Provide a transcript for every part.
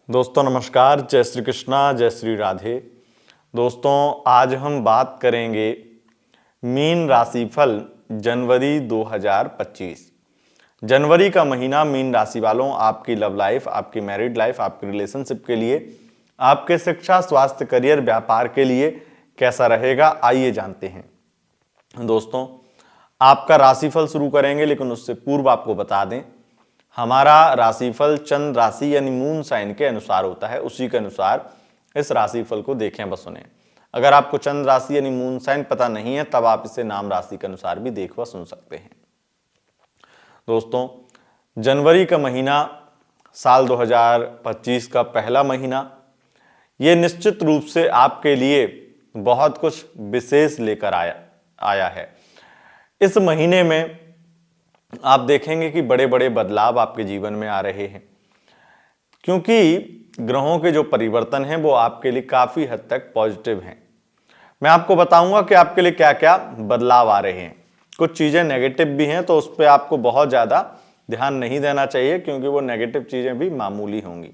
दोस्तों नमस्कार, जय श्री कृष्णा, जय श्री राधे। दोस्तों आज हम बात करेंगे मीन राशिफल जनवरी 2025। जनवरी का महीना मीन राशि वालों आपकी लव लाइफ, आपकी मैरिड लाइफ, आपकी रिलेशनशिप के लिए, आपके शिक्षा, स्वास्थ्य, करियर, व्यापार के लिए कैसा रहेगा, आइए जानते हैं। दोस्तों आपका राशिफल शुरू करेंगे, लेकिन उससे पूर्व आपको बता दें हमारा राशिफल चंद्र राशि यानी मून साइन के अनुसार होता है। उसी के अनुसार इस राशिफल को देखें व सुने। अगर आपको चंद्र राशि यानी मून साइन पता नहीं है तब आप इसे नाम राशि के अनुसार भी देख व सुन सकते हैं। दोस्तों जनवरी का महीना साल 2025 का पहला महीना, ये निश्चित रूप से आपके लिए बहुत कुछ विशेष लेकर आया है। इस महीने में आप देखेंगे कि बड़े बड़े बदलाव आपके जीवन में आ रहे हैं, क्योंकि ग्रहों के जो परिवर्तन हैं वो आपके लिए काफी हद तक पॉजिटिव हैं। मैं आपको बताऊंगा कि आपके लिए क्या क्या बदलाव आ रहे हैं। कुछ चीजें नेगेटिव भी हैं, तो उस पर आपको बहुत ज्यादा ध्यान नहीं देना चाहिए, क्योंकि वो नेगेटिव चीजें भी मामूली होंगी,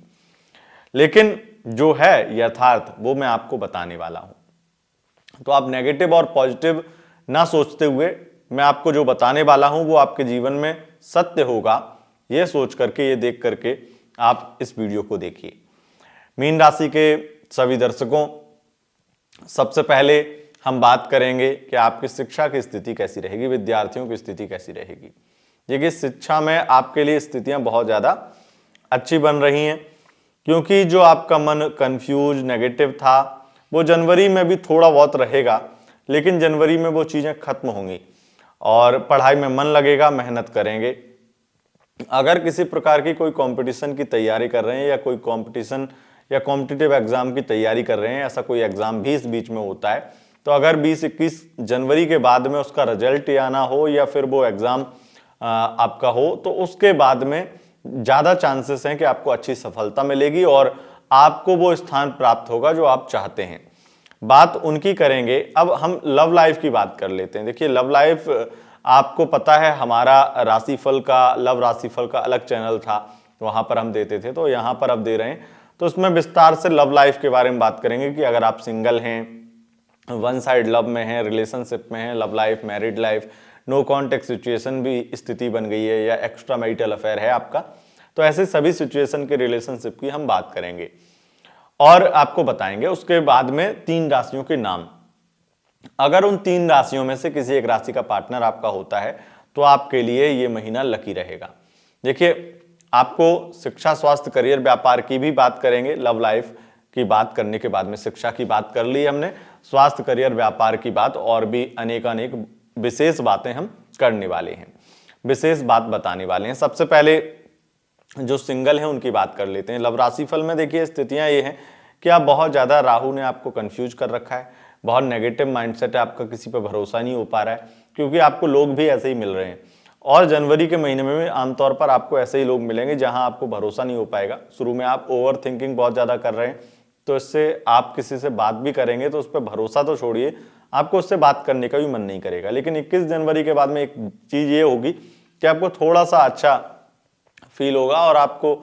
लेकिन जो है यथार्थ वो मैं आपको बताने वाला हूं। तो आप नेगेटिव और पॉजिटिव ना सोचते हुए मैं आपको जो बताने वाला हूं वो आपके जीवन में सत्य होगा, ये सोच करके, ये देख करके आप इस वीडियो को देखिए। मीन राशि के सभी दर्शकों, सबसे पहले हम बात करेंगे कि आपकी शिक्षा की स्थिति कैसी रहेगी, विद्यार्थियों की स्थिति कैसी रहेगी। देखिए शिक्षा में आपके लिए स्थितियां बहुत ज्यादा अच्छी बन रही हैं, क्योंकि जो आपका मन कंफ्यूज नेगेटिव था वो जनवरी में भी थोड़ा बहुत रहेगा, लेकिन जनवरी में वो चीजें खत्म होंगी और पढ़ाई में मन लगेगा, मेहनत करेंगे। अगर किसी प्रकार की कोई कंपटीशन की तैयारी कर रहे हैं या कोई कंपटीशन या कॉम्पिटिटिव एग्जाम की तैयारी कर रहे हैं, ऐसा कोई एग्जाम भी इस बीच में होता है, तो अगर 20-21 जनवरी के बाद में उसका रिजल्ट आना हो या फिर वो एग्जाम आपका हो, तो उसके बाद में ज्यादा चांसेस हैं कि आपको अच्छी सफलता मिलेगी और आपको वो स्थान प्राप्त होगा जो आप चाहते हैं। बात उनकी करेंगे। अब हम लव लाइफ की बात कर लेते हैं। देखिए लव लाइफ, आपको पता है हमारा राशिफल का, लव राशिफल का अलग चैनल था, वहां पर हम देते थे, तो यहां पर अब दे रहे हैं। तो उसमें विस्तार से लव लाइफ के बारे में बात करेंगे कि अगर आप सिंगल हैं, वन साइड लव में हैं, रिलेशनशिप में हैं, love life, married life, no contact situation भी स्थिति बन गई है या एक्स्ट्रा मैरिटल अफेयर है आपका, तो ऐसे सभी सिचुएशन के रिलेशनशिप की हम बात करेंगे और आपको बताएंगे। उसके बाद में 3 राशियों के नाम। अगर उन 3 राशियों में से किसी एक राशि का पार्टनर आपका होता है तो आपके लिए ये महीना लकी रहेगा। देखिए आपको शिक्षा, स्वास्थ्य, करियर, व्यापार की भी बात करेंगे। लव लाइफ की बात करने के बाद में शिक्षा की बात कर ली हमने, स्वास्थ्य, करियर, व्यापार की बात और भी अनेक विशेष बातें हम करने वाले हैं, विशेष बात बताने वाले हैं। सबसे पहले जो सिंगल है उनकी बात कर लेते हैं। लव राशिफल में देखिए स्थितियां ये हैं कि आप बहुत ज्यादा, राहु ने आपको कंफ्यूज कर रखा है, बहुत नेगेटिव माइंडसेट है आपका, किसी पे भरोसा नहीं हो पा रहा है, क्योंकि आपको लोग भी ऐसे ही मिल रहे हैं और जनवरी के महीने में भी आमतौर पर आपको ऐसे ही लोग मिलेंगे जहां आपको भरोसा नहीं हो पाएगा। शुरू में आप ओवर थिंकिंग बहुत ज्यादा कर रहे हैं, तो इससे आप किसी से बात भी करेंगे तो उस पर भरोसा तो छोड़िए, आपको उससे बात करने का भी मन नहीं करेगा। लेकिन 21 जनवरी के बाद में एक चीज ये होगी कि आपको थोड़ा सा अच्छा फील होगा और आपको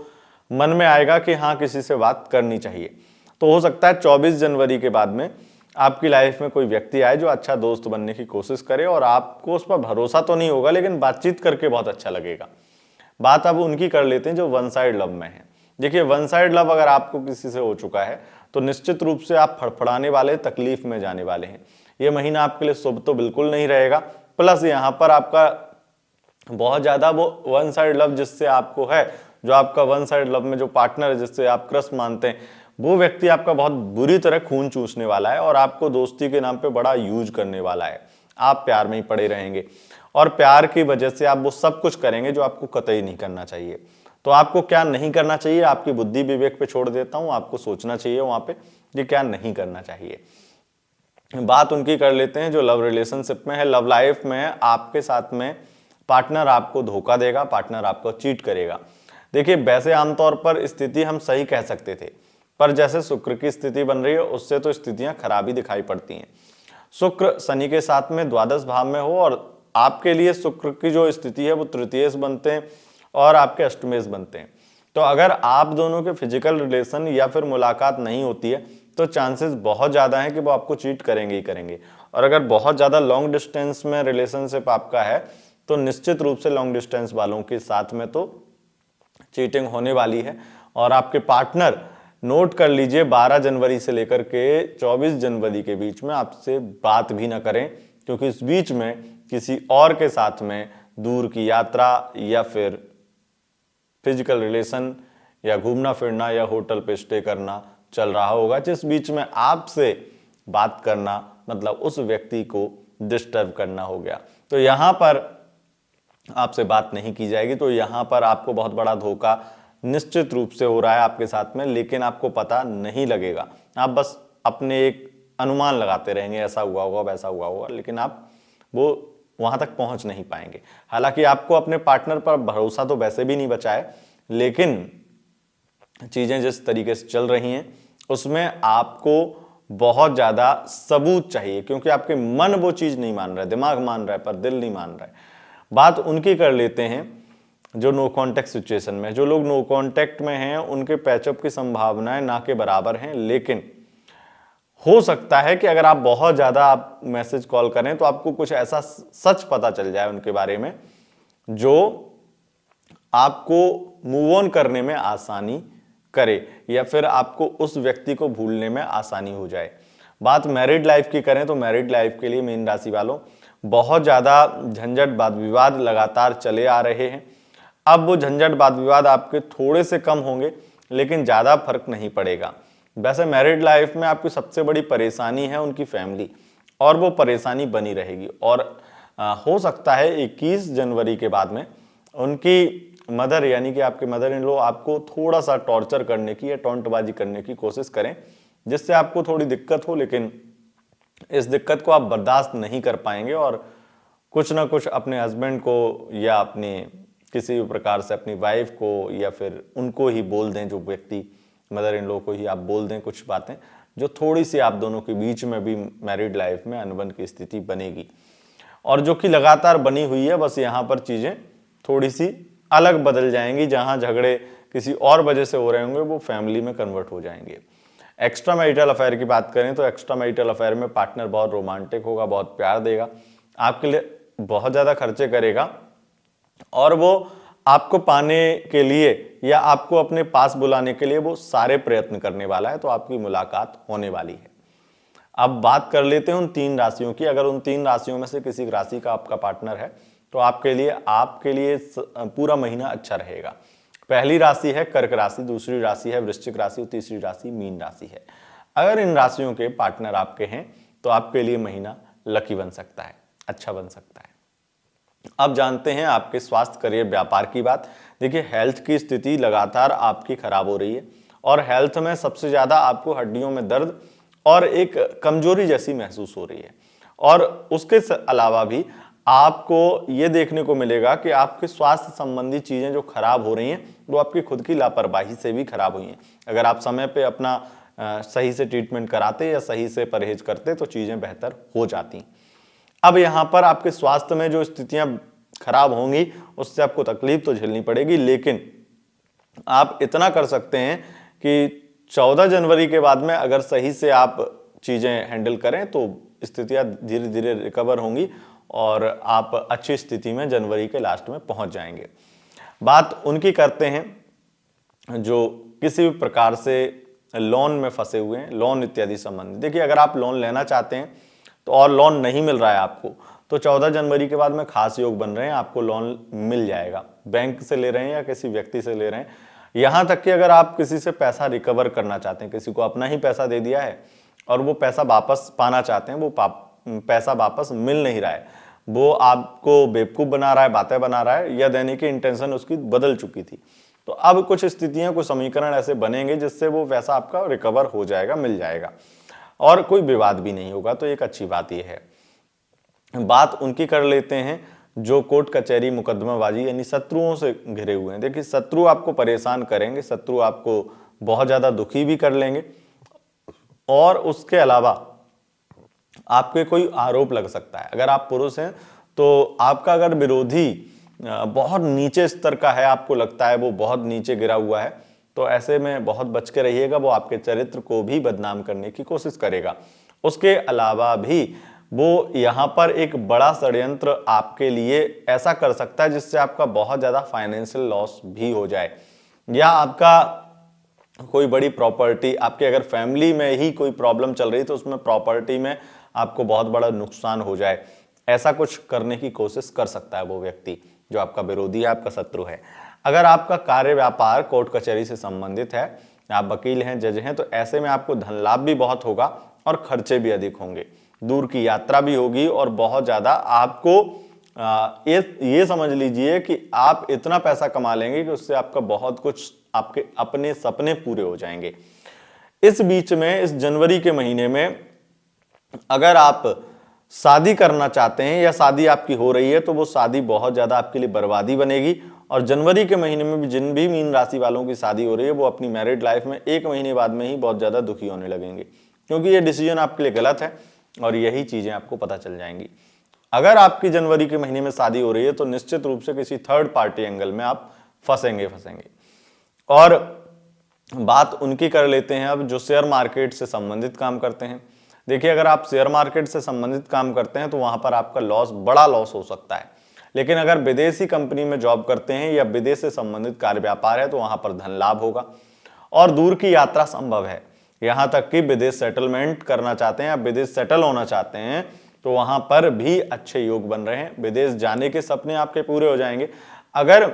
मन में आएगा कि हाँ किसी से बात करनी चाहिए। तो हो सकता है 24 जनवरी के बाद में आपकी लाइफ में कोई व्यक्ति आए जो अच्छा दोस्त बनने की कोशिश करे और आपको उस पर भरोसा तो नहीं होगा, लेकिन बातचीत करके बहुत अच्छा लगेगा। बात अब उनकी कर लेते हैं जो वन साइड लव में है। देखिए वन साइड लव अगर आपको किसी से हो चुका है तो निश्चित रूप से आप फड़फड़ाने वाले, तकलीफ में जाने वाले हैं। ये महीना आपके लिए शुभ तो बिल्कुल नहीं रहेगा, प्लस यहाँ पर आपका बहुत ज्यादा वो वन साइड लव जिससे आपको है, जो आपका वन साइड लव में जो पार्टनर है जिससे आप क्रश मानते हैं, वो व्यक्ति आपका बहुत बुरी तरह खून चूसने वाला है और आपको दोस्ती के नाम पे बड़ा यूज करने वाला है। आप प्यार में ही पड़े रहेंगे और प्यार की वजह से आप वो सब कुछ करेंगे जो आपको कतई नहीं करना चाहिए। तो आपको क्या नहीं करना चाहिए, आपकी बुद्धि विवेक पे छोड़ देता हूं, आपको सोचना चाहिए वहां पे कि क्या नहीं करना चाहिए। बात उनकी कर लेते हैं जो लव रिलेशनशिप में है। लव लाइफ में आपके साथ में पार्टनर आपको धोखा देगा, पार्टनर आपको चीट करेगा। देखिए वैसे आमतौर पर स्थिति हम सही कह सकते थे, पर जैसे शुक्र की स्थिति बन रही है उससे तो स्थितियां खराब ही दिखाई पड़ती हैं। शुक्र शनि के साथ में द्वादश भाव में हो और आपके लिए शुक्र की जो स्थिति है वो तृतीयेश बनते हैं और आपके अष्टमेश बनते हैं। तो अगर आप दोनों के फिजिकल रिलेशन या फिर मुलाकात नहीं होती है तो चांसेस बहुत ज़्यादा हैं कि वो आपको चीट करेंगे ही करेंगे। और अगर बहुत ज़्यादा लॉन्ग डिस्टेंस में रिलेशनशिप आपका है तो निश्चित रूप से लॉन्ग डिस्टेंस वालों के साथ में तो चीटिंग होने वाली है। और आपके पार्टनर, नोट कर लीजिए, 12 जनवरी से लेकर के 24 जनवरी के बीच में आपसे बात भी ना करें, क्योंकि इस बीच में किसी और के साथ में दूर की यात्रा या फिर फिजिकल रिलेशन या घूमना फिरना या होटल पे स्टे करना चल रहा होगा, जिस बीच में आपसे बात करना मतलब उस व्यक्ति को डिस्टर्ब करना हो गया। तो यहां पर आपसे बात नहीं की जाएगी। तो यहां पर आपको बहुत बड़ा धोखा निश्चित रूप से हो रहा है आपके साथ में, लेकिन आपको पता नहीं लगेगा। आप बस अपने एक अनुमान लगाते रहेंगे, ऐसा हुआ होगा वैसा हुआ होगा, लेकिन आप वो वहां तक पहुंच नहीं पाएंगे। हालांकि आपको अपने पार्टनर पर भरोसा तो वैसे भी नहीं बचा है, लेकिन चीजें जिस तरीके से चल रही हैं उसमें आपको बहुत ज्यादा सबूत चाहिए, क्योंकि आपके मन वो चीज नहीं मान रहा है, दिमाग मान रहा है पर दिल नहीं मान रहा है। बात उनकी कर लेते हैं जो नो कांटेक्ट सिचुएशन में। जो लोग नो कांटेक्ट में हैं उनके पैचअप की संभावनाएं ना के बराबर हैं, लेकिन हो सकता है कि अगर आप बहुत ज्यादा आप मैसेज कॉल करें तो आपको कुछ ऐसा सच पता चल जाए उनके बारे में जो आपको मूव ऑन करने में आसानी करे या फिर आपको उस व्यक्ति को भूलने में आसानी हो जाए। बात मैरिड लाइफ की करें तो मैरिड लाइफ के लिए मीन राशि वालों बहुत ज्यादा झंझट वाद विवाद लगातार चले आ रहे हैं। अब वो झंझट वाद विवाद आपके थोड़े से कम होंगे, लेकिन ज्यादा फर्क नहीं पड़ेगा। वैसे मैरिड लाइफ में आपकी सबसे बड़ी परेशानी है उनकी फैमिली, और वो परेशानी बनी रहेगी। और हो सकता है 21 जनवरी के बाद में उनकी मदर यानी कि आपके मदर इन लॉ आपको थोड़ा सा टॉर्चर करने की या टॉन्टबाजी करने की कोशिश करें, जिससे आपको थोड़ी दिक्कत हो, लेकिन इस दिक्कत को आप बर्दाश्त नहीं कर पाएंगे और कुछ ना कुछ अपने हस्बैंड को या अपने किसी भी प्रकार से अपनी वाइफ को या फिर उनको ही बोल दें, जो व्यक्ति मदर इन लॉ को ही आप बोल दें कुछ बातें जो थोड़ी सी आप दोनों के बीच में भी मैरिड लाइफ में अनबन की स्थिति बनेगी, और जो कि लगातार बनी हुई है। बस यहाँ पर चीजें थोड़ी सी अलग बदल जाएंगी, जहां झगड़े किसी और वजह से हो रहे होंगे वो फैमिली में कन्वर्ट हो जाएंगे। एक्स्ट्रा मैरिटल अफेयर की बात करें तो एक्स्ट्रा मैरिटल अफेयर में पार्टनर बहुत रोमांटिक होगा, बहुत प्यार देगा, आपके लिए बहुत ज्यादा खर्चे करेगा, और वो आपको पाने के लिए या आपको अपने पास बुलाने के लिए वो सारे प्रयत्न करने वाला है। तो आपकी मुलाकात होने वाली है। अब बात कर लेते हैं उन 3 राशियों की। अगर उन 3 राशियों में से किसी राशि का आपका पार्टनर है तो आपके लिए पूरा महीना अच्छा रहेगा। पहली राशि है कर्क राशि, दूसरी राशि है वृश्चिक राशि, तीसरी राशि मीन राशि है। अगर इन राशियों के पार्टनर आपके हैं तो आपके लिए महीना लकी बन सकता है, अच्छा बन सकता है। अब जानते हैं आपके स्वास्थ्य, करियर, व्यापार की बात। देखिए, हेल्थ की स्थिति लगातार आपकी खराब हो रही है, और हेल्थ में सबसे ज्यादा आपको हड्डियों में दर्द और एक कमजोरी जैसी महसूस हो रही है। और उसके अलावा भी आपको ये देखने को मिलेगा कि आपके स्वास्थ्य संबंधी चीजें जो खराब हो रही हैं वो आपकी खुद की लापरवाही से भी खराब हुई हैं। अगर आप समय पे अपना सही से ट्रीटमेंट कराते या सही से परहेज करते तो चीजें बेहतर हो जाती। अब यहाँ पर आपके स्वास्थ्य में जो स्थितियां खराब होंगी उससे आपको तकलीफ तो झेलनी पड़ेगी, लेकिन आप इतना कर सकते हैं कि 14 जनवरी के बाद में अगर सही से आप चीजें हैंडल करें तो स्थितियां धीरे धीरे रिकवर होंगी और आप अच्छी स्थिति में जनवरी के लास्ट में पहुंच जाएंगे। बात उनकी करते हैं जो किसी भी प्रकार से लोन में फंसे हुए हैं, लोन इत्यादि संबंधी। देखिए, अगर आप लोन लेना चाहते हैं तो और लोन नहीं मिल रहा है आपको, तो 14 जनवरी के बाद में खास योग बन रहे हैं, आपको लोन मिल जाएगा। बैंक से ले रहे हैं या किसी व्यक्ति से ले रहे हैं, यहां तक कि अगर आप किसी से पैसा रिकवर करना चाहते हैं, किसी को अपना ही पैसा दे दिया है और वो पैसा वापस पाना चाहते हैं, वो पैसा वापस मिल नहीं रहा है, वो आपको बेवकूफ बना रहा है, बातें बना रहा है, या देने की इंटेंशन उसकी बदल चुकी थी, तो अब कुछ स्थितियां, कुछ समीकरण ऐसे बनेंगे जिससे वो पैसा आपका रिकवर हो जाएगा, मिल जाएगा, और कोई विवाद भी नहीं होगा। तो एक अच्छी बात यह है। बात उनकी कर लेते हैं जो कोर्ट कचहरी मुकदमाबाजी यानी शत्रुओं से घिरे हुए हैं। देखिए, शत्रु आपको परेशान करेंगे, शत्रु आपको बहुत ज्यादा दुखी भी कर लेंगे, और उसके अलावा आपके कोई आरोप लग सकता है। अगर आप पुरुष हैं तो आपका अगर विरोधी बहुत नीचे स्तर का है, आपको लगता है वो बहुत नीचे गिरा हुआ है, तो ऐसे में बहुत बच के रहिएगा, वो आपके चरित्र को भी बदनाम करने की कोशिश करेगा। उसके अलावा भी वो यहाँ पर एक बड़ा षड्यंत्र आपके लिए ऐसा कर सकता है जिससे आपका बहुत ज़्यादा फाइनेंशियल लॉस भी हो जाए, या आपका कोई बड़ी प्रॉपर्टी, आपके अगर फैमिली में ही कोई प्रॉब्लम चल रही तो उसमें प्रॉपर्टी में आपको बहुत बड़ा नुकसान हो जाए। ऐसा कुछ करने की कोशिश कर सकता है वो व्यक्ति जो आपका विरोधी है, आपका शत्रु है। अगर आपका कार्य व्यापार कोर्ट कचहरी से संबंधित है, आप वकील हैं, जज हैं, तो ऐसे में आपको धन लाभ भी बहुत होगा और खर्चे भी अधिक होंगे, दूर की यात्रा भी होगी और बहुत ज्यादा आपको ये समझ लीजिए कि आप इतना पैसा कमा लेंगे कि उससे आपका बहुत कुछ, आपके अपने सपने पूरे हो जाएंगे। इस बीच में इस जनवरी के महीने में अगर आप शादी करना चाहते हैं या शादी आपकी हो रही है तो वो शादी बहुत ज्यादा आपके लिए बर्बादी बनेगी। और जनवरी के महीने में भी जिन भी मीन राशि वालों की शादी हो रही है वो अपनी मैरिड लाइफ में 1 महीने बाद में ही बहुत ज्यादा दुखी होने लगेंगे, क्योंकि ये डिसीजन आपके लिए गलत है और यही चीजें आपको पता चल जाएंगी। अगर आपकी जनवरी के महीने में शादी हो रही है तो निश्चित रूप से किसी थर्ड पार्टी एंगल में आप फंसेंगे। और बात उनकी कर लेते हैं अब जो शेयर मार्केट से संबंधित काम करते हैं। देखिए, अगर आप शेयर मार्केट से संबंधित काम करते हैं तो वहां पर आपका लॉस, बड़ा लॉस हो सकता है, लेकिन अगर विदेशी कंपनी में जॉब करते हैं या विदेश से संबंधित कार्य व्यापार है तो वहां पर धन लाभ होगा और दूर की यात्रा संभव है। यहां तक कि विदेश सेटलमेंट करना चाहते हैं या विदेश सेटल होना चाहते हैं तो वहां पर भी अच्छे योग बन रहे हैं, विदेश जाने के सपने आपके पूरे हो जाएंगे। अगर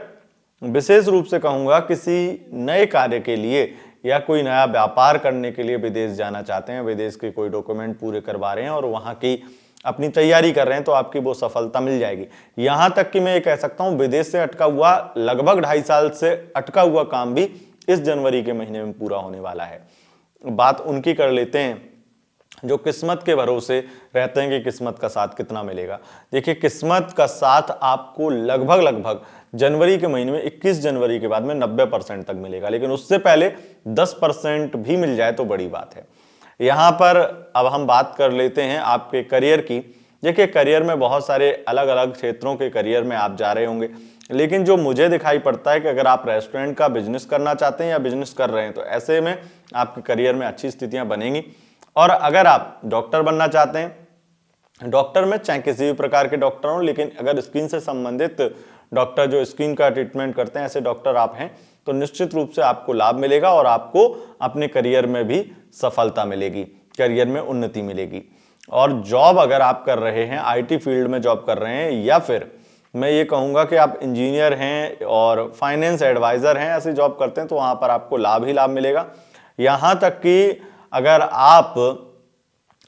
विशेष रूप से कहूंगा किसी नए कार्य के लिए या कोई नया व्यापार करने के लिए विदेश जाना चाहते हैं, विदेश के कोई डॉक्यूमेंट पूरे करवा रहे हैं और वहां की अपनी तैयारी कर रहे हैं तो आपकी वो सफलता मिल जाएगी। यहां तक कि मैं ये कह सकता हूं विदेश से अटका हुआ, लगभग 2.5 साल से अटका हुआ काम भी इस जनवरी के महीने में पूरा होने वाला है। बात उनकी कर लेते हैं जो किस्मत के भरोसे रहते हैं कि किस्मत का साथ कितना मिलेगा। देखिए, किस्मत का साथ आपको लगभग जनवरी के महीने में 21 जनवरी के बाद में 90% तक मिलेगा, लेकिन उससे पहले 10% भी मिल जाए तो बड़ी बात है। यहां पर अब हम बात कर लेते हैं आपके करियर की। देखिए, करियर में बहुत सारे अलग अलग क्षेत्रों के करियर में आप जा रहे होंगे, लेकिन जो मुझे दिखाई पड़ता है कि अगर आप रेस्टोरेंट का बिजनेस करना चाहते हैं या बिजनेस कर रहे हैं तो ऐसे में आपके करियर में अच्छी स्थितियां बनेंगी। और अगर आप डॉक्टर बनना चाहते हैं, डॉक्टर में चाहे किसी भी प्रकार के डॉक्टर हों, लेकिन अगर स्किन से संबंधित डॉक्टर जो स्किन का ट्रीटमेंट करते हैं ऐसे डॉक्टर आप हैं तो निश्चित रूप से आपको लाभ मिलेगा और आपको अपने करियर में भी सफलता मिलेगी, करियर में उन्नति मिलेगी। और जॉब अगर आप कर रहे हैं, आईटी फील्ड में जॉब कर रहे हैं, या फिर मैं ये कहूंगा कि आप इंजीनियर हैं और फाइनेंस एडवाइजर हैं, ऐसी जॉब करते हैं तो वहां पर आपको लाभ ही लाभ मिलेगा। यहां तक कि अगर आप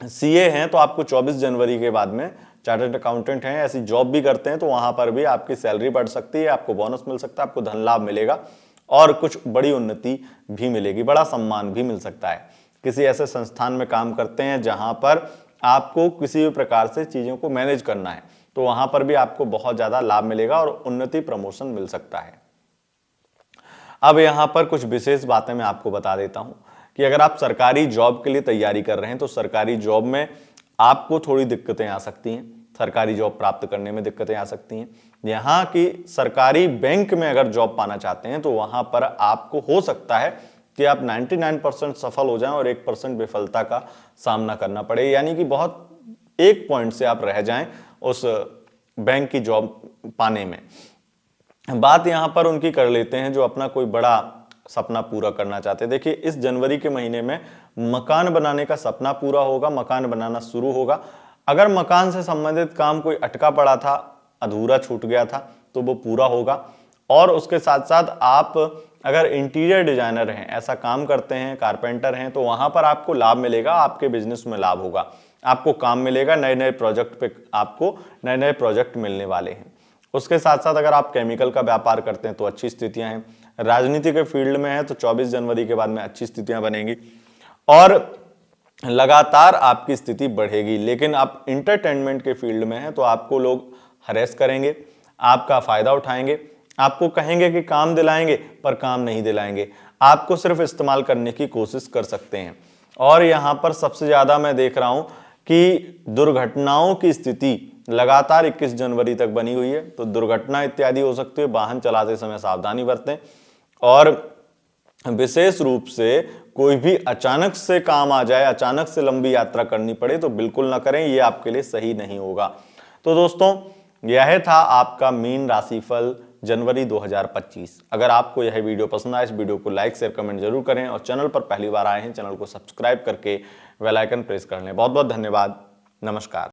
सीए हैं तो आपको 24 जनवरी के बाद में, चार्टर्ड अकाउंटेंट हैं, ऐसी जॉब भी करते हैं तो वहां पर भी आपकी सैलरी बढ़ सकती है, आपको बोनस मिल सकता है, आपको धन लाभ मिलेगा और कुछ बड़ी उन्नति भी मिलेगी, बड़ा सम्मान भी मिल सकता है। किसी ऐसे संस्थान में काम करते हैं जहां पर आपको किसी भी प्रकार से चीजों को मैनेज करना है तो वहां पर भी आपको बहुत ज्यादा लाभ मिलेगा और उन्नति, प्रमोशन मिल सकता है। अब यहां पर कुछ विशेष बातें मैं आपको बता देता हूं कि अगर आप सरकारी जॉब के लिए तैयारी कर रहे हैं तो सरकारी जॉब में आपको थोड़ी दिक्कतें आ सकती हैं, सरकारी जॉब प्राप्त करने में दिक्कतें आ सकती हैं। यहाँ की सरकारी बैंक में अगर जॉब पाना चाहते हैं तो वहां पर आपको हो सकता है कि आप 99% सफल हो जाएं और 1% विफलता का सामना करना पड़े, यानी कि बहुत 1 पॉइंट से आप रह जाएं उस बैंक की जॉब पाने में। बात यहां पर उनकी कर लेते हैं जो अपना कोई बड़ा सपना पूरा करना चाहते हैं। देखिए, इस जनवरी के महीने में मकान बनाने का सपना पूरा होगा, मकान बनाना शुरू होगा। अगर मकान से संबंधित काम कोई अटका पड़ा था, अधूरा छूट गया था तो वो पूरा होगा। और उसके साथ साथ आप अगर इंटीरियर डिजाइनर हैं, ऐसा काम करते हैं, कारपेंटर हैं, तो वहां पर आपको लाभ मिलेगा, आपके बिजनेस में लाभ होगा, आपको काम मिलेगा, नए नए प्रोजेक्ट पे आपको नए नए प्रोजेक्ट मिलने वाले हैं। उसके साथ साथ अगर आप केमिकल का व्यापार करते हैं तो अच्छी स्थितियां हैं, राजनीति के फील्ड में है तो 24 जनवरी के बाद में अच्छी स्थितियां बनेंगी और लगातार आपकी स्थिति बढ़ेगी। लेकिन आप इंटरटेनमेंट के फील्ड में हैं तो आपको लोग हरेस करेंगे, आपका फायदा उठाएंगे, आपको कहेंगे कि काम दिलाएंगे पर काम नहीं दिलाएंगे, आपको सिर्फ इस्तेमाल करने की कोशिश कर सकते हैं। और यहां पर सबसे ज्यादा मैं देख रहा हूं कि दुर्घटनाओं की स्थिति लगातार 21 जनवरी तक बनी हुई है, तो दुर्घटना इत्यादि हो सकती है। वाहन चलाते समय सावधानी बरतें और विशेष रूप से कोई भी अचानक से काम आ जाए, अचानक से लंबी यात्रा करनी पड़े तो बिल्कुल ना करें, ये आपके लिए सही नहीं होगा। तो दोस्तों यह था आपका मीन राशिफल जनवरी 2025। अगर आपको यह वीडियो पसंद आए, इस वीडियो को लाइक शेयर कमेंट जरूर करें और चैनल पर पहली बार आए हैं चैनल को सब्सक्राइब करके बेल आइकन प्रेस कर लें। बहुत बहुत धन्यवाद। नमस्कार।